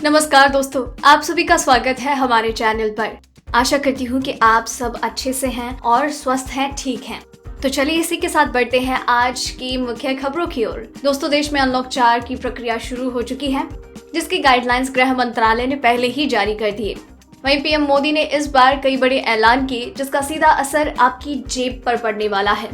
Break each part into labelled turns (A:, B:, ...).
A: नमस्कार दोस्तों, आप सभी का स्वागत है हमारे चैनल पर। आशा करती हूँ कि आप सब अच्छे से हैं और स्वस्थ हैं, ठीक हैं। तो चलिए इसी के साथ बढ़ते हैं आज की मुख्य खबरों की ओर। दोस्तों, देश में अनलॉक 4 की प्रक्रिया शुरू हो चुकी है, जिसकी गाइडलाइंस गृह मंत्रालय ने पहले ही जारी कर दिए। वहीं पीएम मोदी ने इस बार कई बड़े ऐलान किए, जिसका सीधा असर आपकी जेब पर पड़ने वाला है।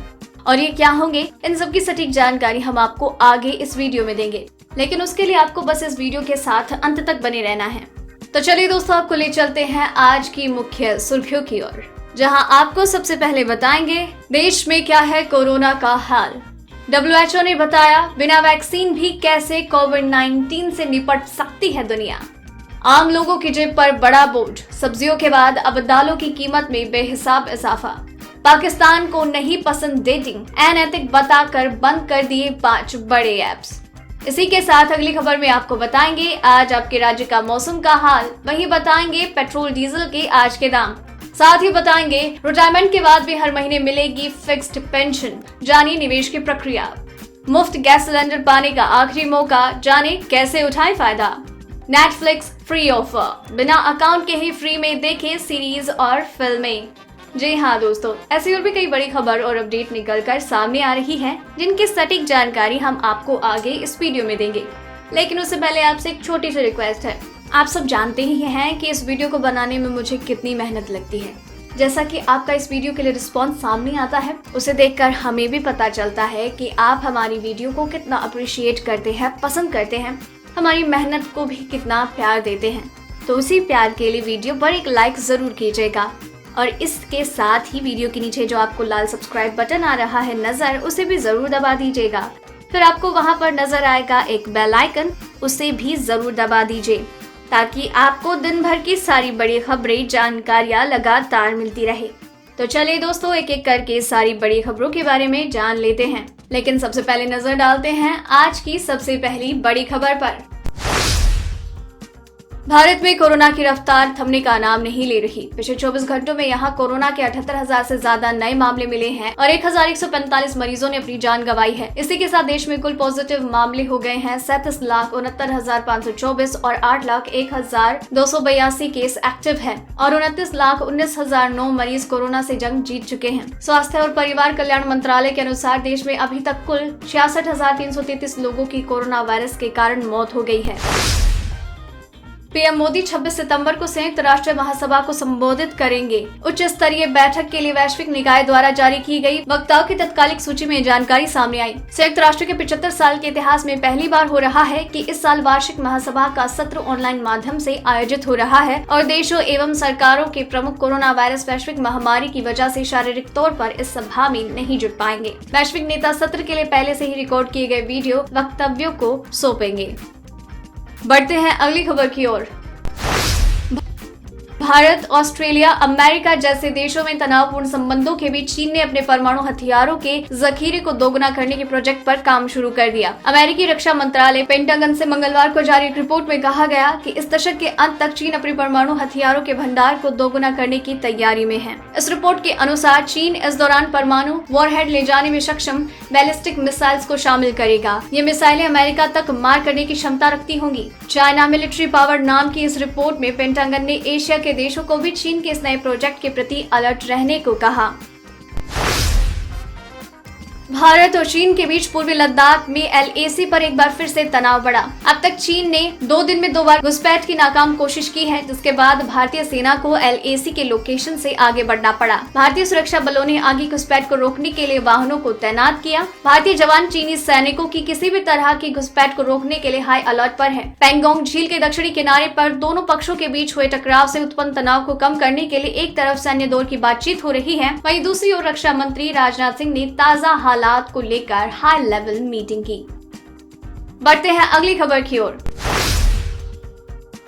A: और ये क्या होंगे, इन सब की सटीक जानकारी हम आपको आगे इस वीडियो में देंगे, लेकिन उसके लिए आपको बस इस वीडियो के साथ अंत तक बने रहना है। तो चलिए दोस्तों, आपको ले चलते हैं आज की मुख्य सुर्खियों की ओर, जहां आपको सबसे पहले बताएंगे देश में क्या है कोरोना का हाल। WHO ने बताया, बिना वैक्सीन भी कैसे कोविड-19 से निपट सकती है दुनिया। आम लोगों की जेब पर बड़ा बोझ, सब्जियों के बाद अब दालों की कीमत में बेहिसाब इजाफा। पाकिस्तान को नहीं पसंद डेटिंग, अनैतिक बताकर बंद कर दिए 5 बड़े ऐप्स। इसी के साथ अगली खबर में आपको बताएंगे आज आपके राज्य का मौसम का हाल, वहीं बताएंगे पेट्रोल डीजल के आज के दाम। साथ ही बताएंगे रिटायरमेंट के बाद भी हर महीने मिलेगी फिक्स्ड पेंशन, जानिए निवेश की प्रक्रिया। मुफ्त गैस सिलेंडर पाने का आखिरी मौका, जाने कैसे उठाएं फायदा। नेटफ्लिक्स फ्री ऑफर, बिना अकाउंट के ही फ्री में देखें सीरीज और फिल्में। जी हाँ दोस्तों, ऐसी और भी कई बड़ी खबर और अपडेट निकलकर सामने आ रही है, जिनकी सटीक जानकारी हम आपको आगे इस वीडियो में देंगे। लेकिन उससे पहले आपसे एक छोटी सी रिक्वेस्ट है। आप सब जानते ही हैं कि इस वीडियो को बनाने में मुझे कितनी मेहनत लगती है। जैसा कि आपका इस वीडियो के लिए रिस्पॉन्स सामने आता है, उसे देखकर हमें भी पता चलता है कि आप हमारी वीडियो को कितना अप्रिशिएट करते हैं, पसंद करते हैं, हमारी मेहनत को भी कितना प्यार देते हैं। तो उसी प्यार के लिए वीडियो पर एक लाइक जरूर कीजिएगा, और इसके साथ ही वीडियो के नीचे जो आपको लाल सब्सक्राइब बटन आ रहा है नजर, उसे भी जरूर दबा दीजिएगा। फिर आपको वहां पर नजर आएगा एक बेल आइकन, उसे भी जरूर दबा दीजिए, ताकि आपको दिन भर की सारी बड़ी खबरें, जानकारियां लगातार मिलती रहे। तो चलिए दोस्तों, एक एक करके सारी बड़ी खबरों के बारे में जान लेते हैं। लेकिन सबसे पहले नजर डालते हैं आज की सबसे पहली बड़ी खबर पर। भारत में कोरोना की रफ्तार थमने का नाम नहीं ले रही। पिछले 24 घंटों में यहां कोरोना के 78,000 से ज्यादा नए मामले मिले हैं और 1,145 मरीजों ने अपनी जान गंवाई है। इसी के साथ देश में कुल पॉजिटिव मामले हो गए हैं 37,69,524 और 8,01,282 केस एक्टिव हैं और 29,19,009 मरीज कोरोना से जंग जीत चुके हैं। स्वास्थ्य और परिवार कल्याण मंत्रालय के अनुसार देश में अभी तक कुल 66,333 लोगों की कोरोना वायरस के कारण मौत हो गई है। पीएम मोदी 26 सितंबर को संयुक्त राष्ट्र महासभा को संबोधित करेंगे। उच्च स्तरीय बैठक के लिए वैश्विक निकाय द्वारा जारी की गई वक्ताओं की तत्कालिक सूची में जानकारी सामने आई। संयुक्त राष्ट्र के 75 साल के इतिहास में पहली बार हो रहा है कि इस साल वार्षिक महासभा का सत्र ऑनलाइन माध्यम से आयोजित हो रहा है और देशों एवं सरकारों के प्रमुख कोरोना वायरस वैश्विक महामारी की वजह से शारीरिक तौर पर इस सभा में नहीं जुट पाएंगे। वैश्विक नेता सत्र के लिए पहले से ही रिकॉर्ड किए गए वीडियो वक्तव्यों को सौंपेंगे। बढ़ते हैं अगली खबर की ओर। भारत, ऑस्ट्रेलिया, अमेरिका जैसे देशों में तनावपूर्ण संबंधों के बीच चीन ने अपने परमाणु हथियारों के जखीरे को दोगुना करने के प्रोजेक्ट पर काम शुरू कर दिया। अमेरिकी रक्षा मंत्रालय पेंटागन से मंगलवार को जारी एक रिपोर्ट में कहा गया कि इस दशक के अंत तक चीन अपने परमाणु हथियारों के भंडार को दोगुना करने की तैयारी में है। इस रिपोर्ट के अनुसार चीन इस दौरान परमाणु वॉरहेड ले जाने में सक्षम बैलिस्टिक मिसाइल्स को शामिल करेगा। ये मिसाइलें अमेरिका तक मार करने की क्षमता रखती होंगी। चाइना मिलिट्री पावर नाम की इस रिपोर्ट में पेंटागन ने एशिया के देशों को भी चीन के इस नए प्रोजेक्ट के प्रति अलर्ट रहने को कहा। भारत और चीन के बीच पूर्वी लद्दाख में LAC पर एक बार फिर से तनाव बढ़ा। अब तक चीन ने 2 दिन में 2 बार घुसपैठ की नाकाम कोशिश की है, जिसके बाद भारतीय सेना को LAC के लोकेशन से आगे बढ़ना पड़ा। भारतीय सुरक्षा बलों ने आगे घुसपैठ को रोकने के लिए वाहनों को तैनात किया। भारतीय जवान चीनी सैनिकों की किसी भी तरह की घुसपैठ को रोकने के लिए हाई अलर्ट पर है। पैंगोंग झील के दक्षिणी किनारे पर दोनों पक्षों के बीच हुए टकराव से उत्पन्न तनाव को कम करने के लिए एक तरफ सैन्य दौर की बातचीत हो रही है, वहीं दूसरी ओर रक्षा मंत्री राजनाथ सिंह ने ताजा हालात को लेकर हाई लेवल मीटिंग की। बढ़ते हैं अगली खबर की ओर।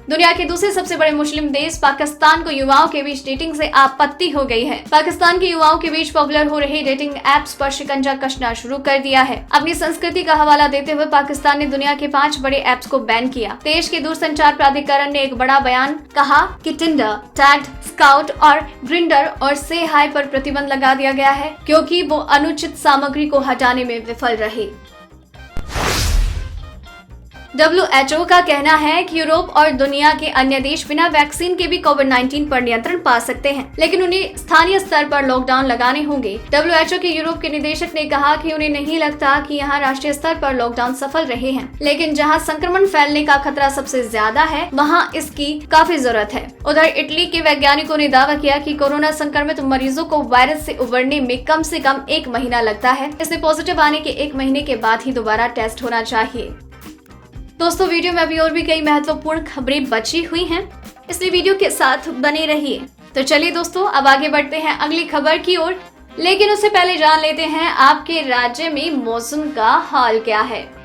A: दुनिया के दूसरे सबसे बड़े मुस्लिम देश पाकिस्तान को युवाओं के बीच डेटिंग से आपत्ति हो गई है। पाकिस्तान के युवाओं के बीच पॉपुलर हो रहे डेटिंग एप्स पर शिकंजा कसना शुरू कर दिया है। अपनी संस्कृति का हवाला देते हुए पाकिस्तान ने दुनिया के 5 बड़े एप्स को बैन किया। देश के दूरसंचार प्राधिकरण ने एक बड़ा बयान कहा कि टिंडर, टैग्ड, स्काउट और ग्रिंडर और से हाई पर प्रतिबंध लगा दिया गया है, क्योंकि वो अनुचित सामग्री को हटाने में विफल रहे। WHO का कहना है कि यूरोप और दुनिया के अन्य देश बिना वैक्सीन के भी कोविड-19 पर नियंत्रण पा सकते हैं, लेकिन उन्हें स्थानीय स्तर पर लॉकडाउन लगाने होंगे। WHO के यूरोप के निदेशक ने कहा कि उन्हें नहीं लगता कि यहाँ राष्ट्रीय स्तर पर लॉकडाउन सफल रहे हैं, लेकिन जहाँ संक्रमण फैलने का खतरा सबसे ज्यादा है वहाँ इसकी काफी जरूरत है। उधर इटली के वैज्ञानिकों ने दावा किया कि कोरोना संक्रमित मरीजों को वायरस से उबरने में कम से कम 1 महीना लगता है, इसलिए पॉजिटिव आने के 1 महीने के बाद ही दोबारा टेस्ट होना चाहिए। दोस्तों, वीडियो में अभी और भी कई महत्वपूर्ण खबरें बची हुई हैं, इसलिए वीडियो के साथ बने रहिए। तो चलिए दोस्तों, अब आगे बढ़ते हैं अगली खबर की ओर, लेकिन उससे पहले जान लेते हैं आपके राज्य में मौसम का हाल क्या है।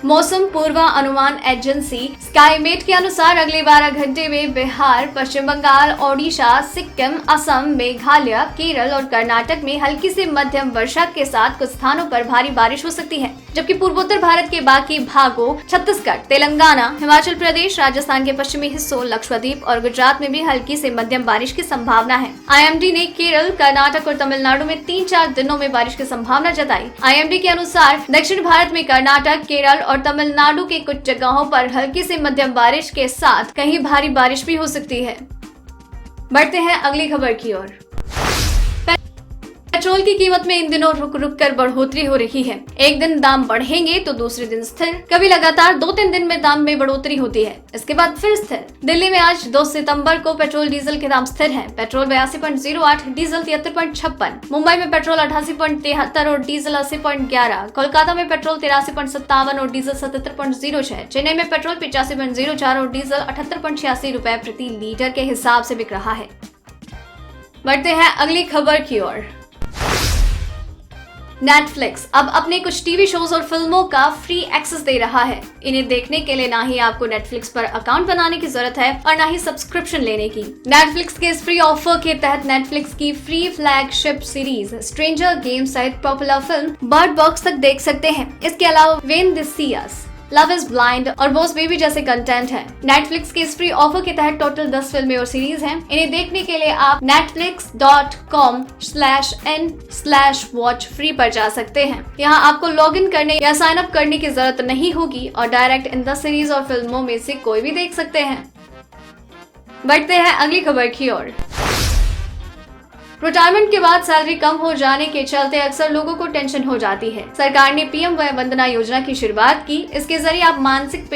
A: मौसम पूर्वानुमान एजेंसी स्काईमेट के अनुसार अगले 12 घंटे में बिहार, पश्चिम बंगाल, ओडिशा, सिक्किम, असम, मेघालय, केरल और कर्नाटक में हल्की से मध्यम वर्षा के साथ कुछ स्थानों पर भारी बारिश हो सकती है, जबकि पूर्वोत्तर भारत के बाकी भागों छत्तीसगढ़, तेलंगाना, हिमाचल प्रदेश, राजस्थान के पश्चिमी हिस्सों, लक्षद्वीप और गुजरात में भी हल्की से मध्यम बारिश की संभावना है। IMD ने केरल, कर्नाटक और तमिलनाडु में 3-4 दिनों में बारिश की संभावना जताई। IMD के अनुसार दक्षिण भारत में कर्नाटक, केरल और तमिलनाडु के कुछ जगहों पर हल्की से मध्यम बारिश के साथ कहीं भारी बारिश भी हो सकती है। बढ़ते हैं अगली खबर की ओर। पेट्रोल की कीमत में इन दिनों रुक रुक कर बढ़ोतरी हो रही है। एक दिन दाम बढ़ेंगे तो दूसरे दिन स्थिर, कभी लगातार 2-3 दिन में दाम में बढ़ोतरी होती है, इसके बाद फिर स्थिर। दिल्ली में आज 2 सितंबर को पेट्रोल डीजल के दाम स्थिर हैं। पेट्रोल 82.08, डीजल 73.56, मुंबई में पेट्रोल 88.73 और डीजल 80.11, कोलकाता में पेट्रोल 83.57 और डीजल 77.06, चेन्नई में पेट्रोल 85.04 और डीजल 78.86 रुपए प्रति लीटर के हिसाब से बिक रहा है। बढ़ते हैं अगली खबर की ओर। नेटफ्लिक्स अब अपने कुछ टीवी शोज और फिल्मों का फ्री एक्सेस दे रहा है। इन्हें देखने के लिए ना ही आपको नेटफ्लिक्स पर अकाउंट बनाने की जरूरत है और ना ही सब्सक्रिप्शन लेने की। नेटफ्लिक्स के इस फ्री ऑफर के तहत नेटफ्लिक्स की free flagship series Stranger Games सहित पॉपुलर फिल्म बर्ड बॉक्स तक देख सकते हैं। इसके अलावा When They See Us, Love Is Blind और बॉस बेबी जैसे कंटेंट है। नेटफ्लिक्स के इस फ्री ऑफर के तहत टोटल 10 फिल्में और सीरीज हैं। इन्हें देखने के लिए आप netflix.com/n/watch free पर जा सकते हैं। यहाँ आपको लॉग इन करने या साइन अप करने की जरूरत नहीं होगी और डायरेक्ट इन 10 सीरीज और फिल्मों में से कोई भी देख सकते हैं। बढ़ते हैं अगली खबर की ओर। रिटायरमेंट के बाद सैलरी कम हो जाने के चलते अक्सर लोगों को टेंशन हो जाती है। सरकार ने पीएम वय वंदना योजना की शुरुआत की। इसके जरिए आप मासिक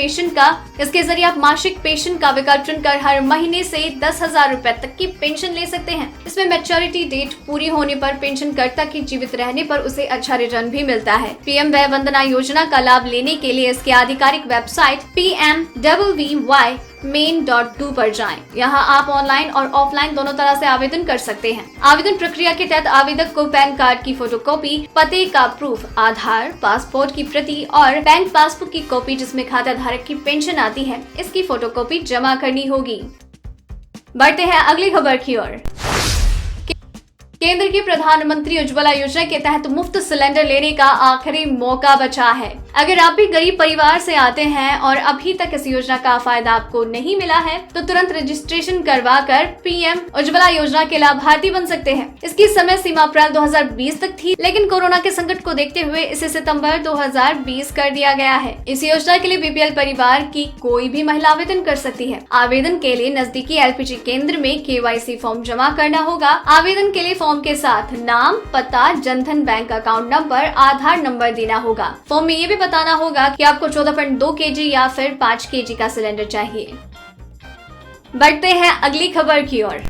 A: पेंशन का विकल्प चुनकर हर महीने से 10,000 रुपए तक की पेंशन ले सकते हैं। इसमें मैच्योरिटी डेट पूरी होने पर पेंशनकर्ता के जीवित रहने पर उसे अच्छा रिटर्न भी मिलता है। पीएम वय वंदना योजना का लाभ लेने के लिए इसके आधिकारिक वेबसाइट pmwvymain.do पर जाएं। यहाँ आप ऑनलाइन और ऑफलाइन दोनों तरह से आवेदन कर सकते हैं। आवेदन प्रक्रिया के तहत आवेदक को पैन कार्ड की फोटोकॉपी, पते का प्रूफ, आधार, पासपोर्ट की प्रति और बैंक पासबुक की कॉपी जिसमें खाता धारक की पेंशन आती है, इसकी फोटोकॉपी जमा करनी होगी। बढ़ते हैं अगली खबर की ओर। केंद्र की प्रधानमंत्री उज्ज्वला योजना के तहत मुफ्त सिलेंडर लेने का आखिरी मौका बचा है। अगर आप भी गरीब परिवार से आते हैं और अभी तक इस योजना का फायदा आपको नहीं मिला है तो तुरंत रजिस्ट्रेशन करवा कर पीएम उज्ज्वला योजना के लाभार्थी बन सकते हैं। इसकी समय सीमा अप्रैल 2020 तक थी, लेकिन कोरोना के संकट को देखते हुए इसे सितंबर 2020 कर दिया गया है। इस योजना के लिए बीपीएल परिवार की कोई भी महिला आवेदन कर सकती है। आवेदन के लिए नजदीकी एलपीजी केंद्र में केवाईसी फॉर्म जमा करना होगा। आवेदन के लिए फॉर्म के साथ नाम, पता, जनधन बैंक अकाउंट नंबर, आधार नंबर देना होगा। फॉर्म में ये भी बताना होगा कि आपको 14.2 केजी या फिर 5 केजी का सिलेंडर चाहिए। बढ़ते हैं अगली खबर की ओर।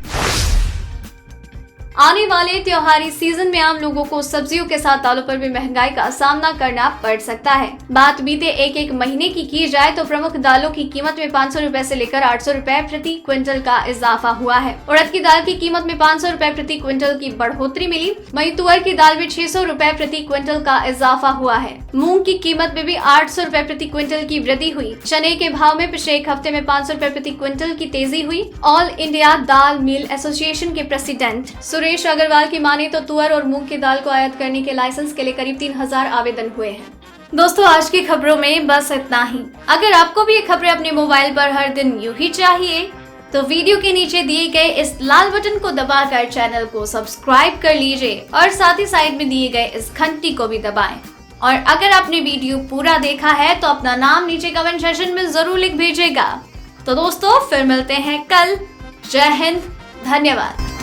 A: आने वाले त्योहारी सीजन में आम लोगों को सब्जियों के साथ दालों पर भी महंगाई का सामना करना पड़ सकता है। बात बीते एक महीने की जाए तो प्रमुख दालों की कीमत में 500 रुपए से लेकर 800 रुपए प्रति क्विंटल का इजाफा हुआ है। उड़द की दाल की कीमत में 500 रुपए प्रति क्विंटल की बढ़ोतरी मिली। वहीं तुअर की दाल में 600 रुपए प्रति क्विंटल का इजाफा हुआ है। मूंग की कीमत में भी 800 रुपए प्रति क्विंटल की वृद्धि हुई। चने के भाव में पिछले एक हफ्ते में 500 रुपए प्रति क्विंटल की तेजी हुई। ऑल इंडिया दाल मिल एसोसिएशन के प्रेसिडेंट सुरेश अग्रवाल की माने तो तुअर और मूंग की दाल को आयात करने के लाइसेंस के लिए करीब 3000 आवेदन हुए हैं। दोस्तों, आज की खबरों में बस इतना ही। अगर आपको भी ये खबरें अपने मोबाइल पर हर दिन यूं ही चाहिए तो वीडियो के नीचे दिए गए इस लाल बटन को दबाकर चैनल को सब्सक्राइब कर लीजिए और साथ ही साइड में दिए गए इस घंटी को भी दबाएं। और अगर आपने वीडियो पूरा देखा है तो अपना नाम नीचे कमेंट सेक्शन में जरूर लिख भेजिएगा। तो दोस्तों फिर मिलते हैं कल। जय हिंद, धन्यवाद।